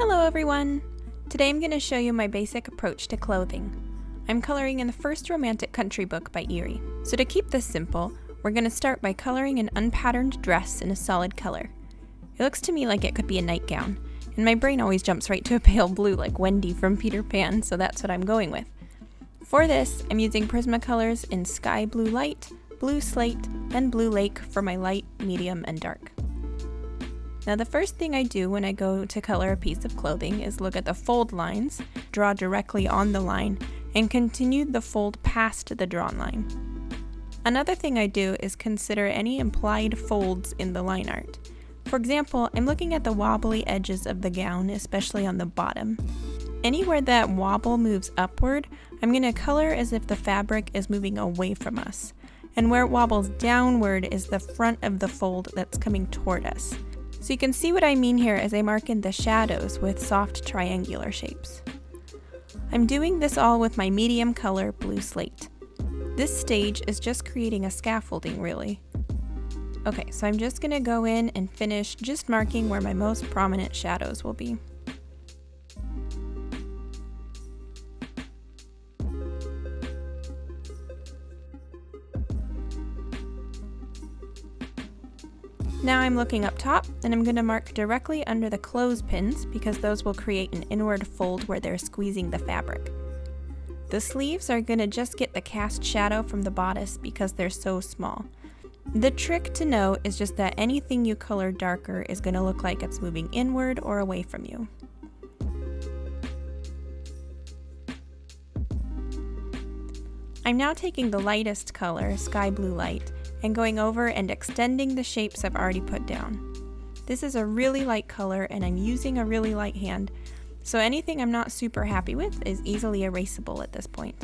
Hello everyone! Today I'm going to show you my basic approach to clothing. I'm coloring in the first romantic country book by Eriy. So to keep this simple, we're going to start by coloring an unpatterned dress in a solid color. It looks to me like it could be a nightgown, and my brain always jumps right to a pale blue like Wendy from Peter Pan, so that's what I'm going with. For this, I'm using Prismacolors in Sky Blue Light, Blue Slate, and Blue Lake for my light, medium, and dark. Now the first thing I do when I go to color a piece of clothing is look at the fold lines, draw directly on the line, and continue the fold past the drawn line. Another thing I do is consider any implied folds in the line art. For example, I'm looking at the wobbly edges of the gown, especially on the bottom. Anywhere that wobble moves upward, I'm going to color as if the fabric is moving away from us. And where it wobbles downward is the front of the fold that's coming toward us. So you can see what I mean here as I mark in the shadows with soft triangular shapes. I'm doing this all with my medium color Blue Slate. This stage is just creating a scaffolding really. Okay, so I'm just going to go in and finish just marking where my most prominent shadows will be. Now I'm looking up top, and I'm going to mark directly under the clothespins because those will create an inward fold where they're squeezing the fabric. The sleeves are going to just get the cast shadow from the bodice because they're so small. The trick to know is just that anything you color darker is going to look like it's moving inward or away from you. I'm now taking the lightest color, Sky Blue Light, and going over and extending the shapes I've already put down. This is a really light color and I'm using a really light hand, so anything I'm not super happy with is easily erasable at this point.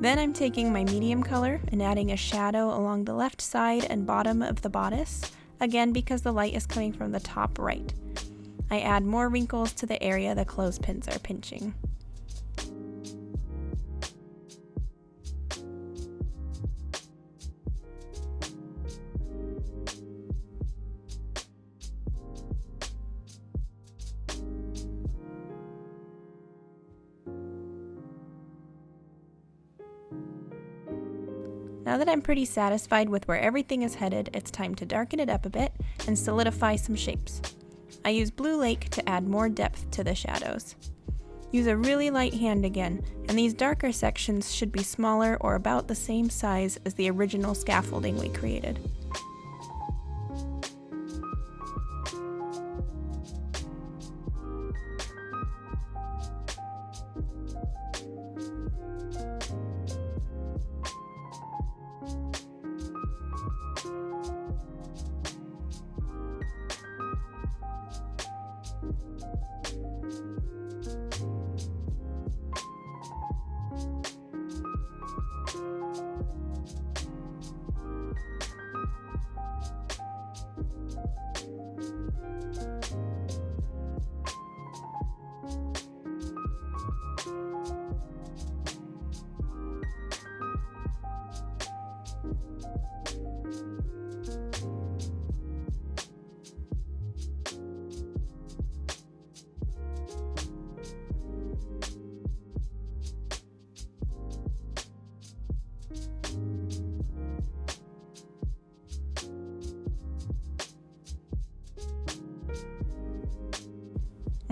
Then I'm taking my medium color and adding a shadow along the left side and bottom of the bodice, again because the light is coming from the top right. I add more wrinkles to the area the clothespins are pinching. Now that I'm pretty satisfied with where everything is headed, it's time to darken it up a bit and solidify some shapes. I use Blue Lake to add more depth to the shadows. Use a really light hand again, and these darker sections should be smaller or about the same size as the original scaffolding we created.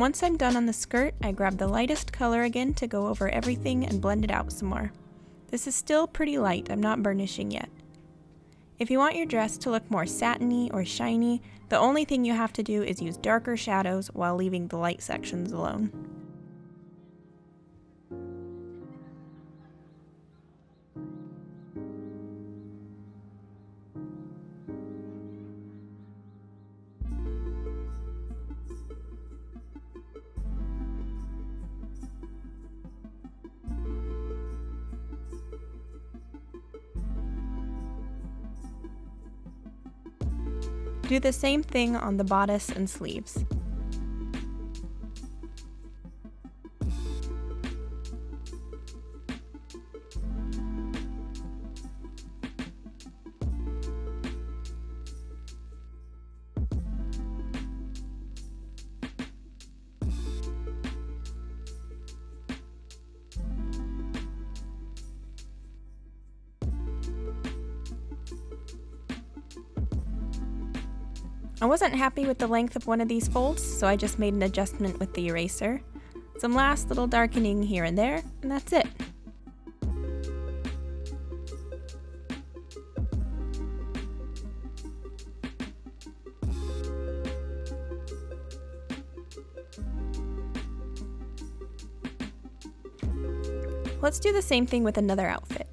Once I'm done on the skirt, I grab the lightest color again to go over everything and blend it out some more. This is still pretty light, I'm not burnishing yet. If you want your dress to look more satiny or shiny, the only thing you have to do is use darker shadows while leaving the light sections alone. Do the same thing on the bodice and sleeves. I wasn't happy with the length of one of these folds, so I just made an adjustment with the eraser. Some last little darkening here and there, and that's it. Let's do the same thing with another outfit.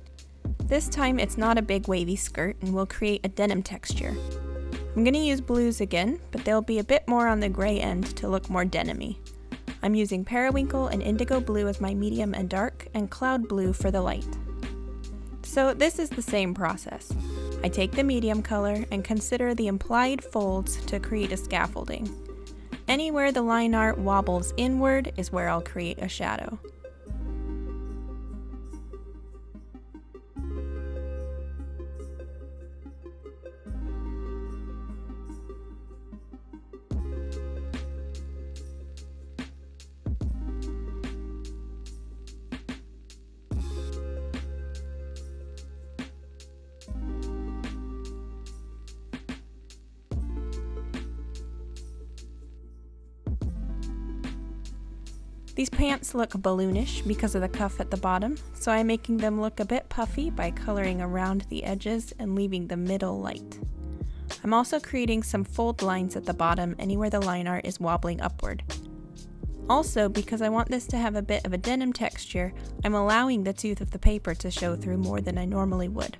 This time it's not a big wavy skirt and we'll create a denim texture. I'm going to use blues again, but they'll be a bit more on the gray end to look more denim-y. I'm using Periwinkle and Indigo blue as my medium and dark, and cloud blue for the light. So this is the same process. I take the medium color and consider the implied folds to create a scaffolding. Anywhere the line art wobbles inward is where I'll create a shadow. These pants look balloonish because of the cuff at the bottom, so I'm making them look a bit puffy by coloring around the edges and leaving the middle light. I'm also creating some fold lines at the bottom anywhere the line art is wobbling upward. Also, because I want this to have a bit of a denim texture, I'm allowing the tooth of the paper to show through more than I normally would.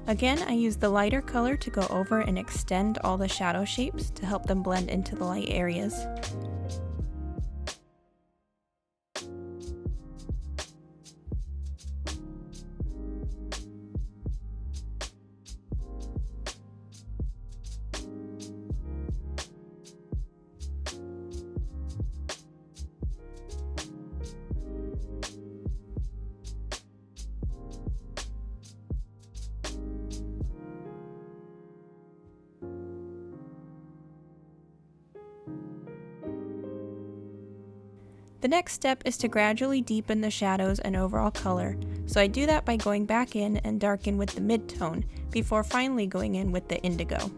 Again, I use the lighter color to go over and extend all the shadow shapes to help them blend into the light areas. The next step is to gradually deepen the shadows and overall color, so I do that by going back in and darken with the mid-tone, before finally going in with the indigo.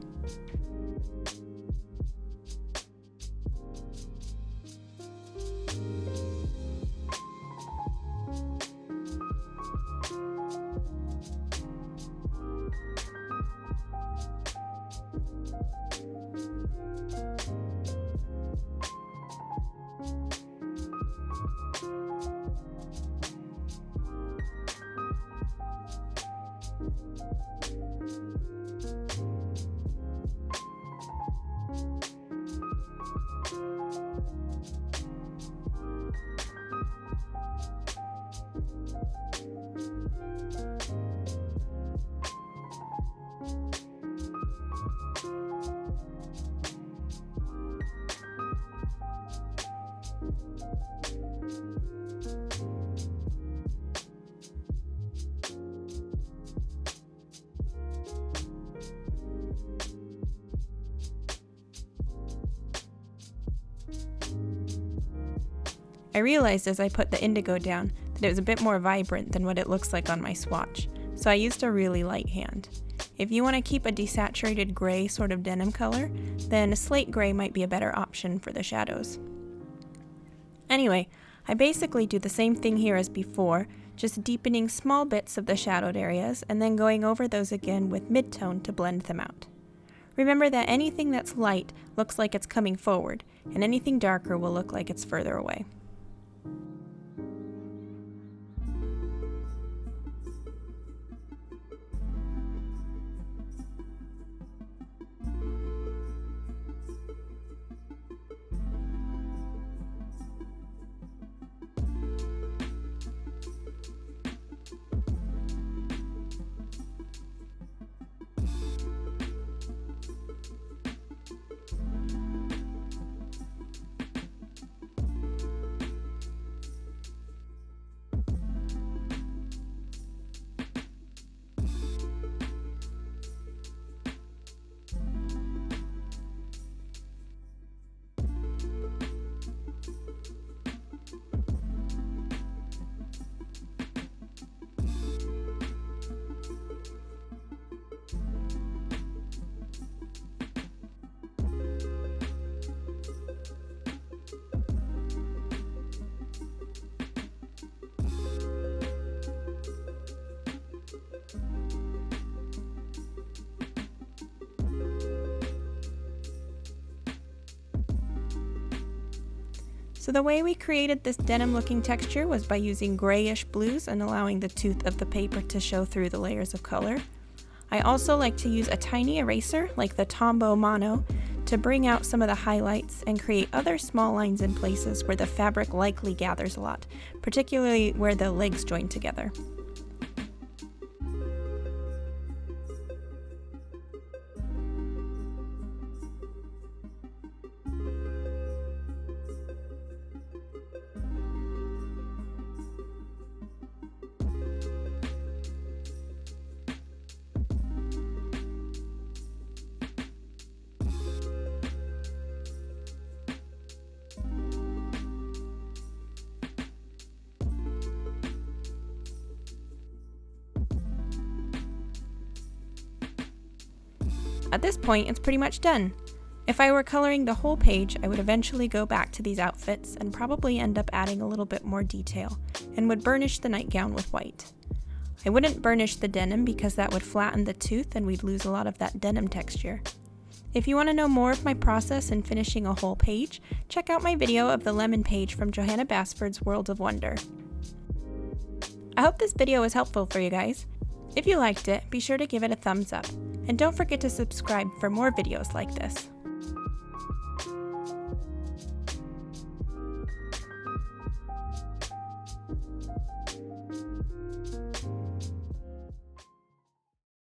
I realized as I put the indigo down that it was a bit more vibrant than what it looks like on my swatch, so I used a really light hand. If you want to keep a desaturated gray sort of denim color, then a slate gray might be a better option for the shadows. Anyway, I basically do the same thing here as before, just deepening small bits of the shadowed areas and then going over those again with mid-tone to blend them out. Remember that anything that's light looks like it's coming forward, and anything darker will look like it's further away. So the way we created this denim looking texture was by using grayish blues and allowing the tooth of the paper to show through the layers of color. I also like to use a tiny eraser like the Tombow Mono to bring out some of the highlights and create other small lines in places where the fabric likely gathers a lot, particularly where the legs join together. At this point, it's pretty much done. If I were coloring the whole page, I would eventually go back to these outfits and probably end up adding a little bit more detail, and would burnish the nightgown with white. I wouldn't burnish the denim because that would flatten the tooth and we'd lose a lot of that denim texture. If you want to know more of my process in finishing a whole page, check out my video of the lemon page from Johanna Basford's World of Wonder. I hope this video was helpful for you guys. If you liked it, be sure to give it a thumbs up, and don't forget to subscribe for more videos like this.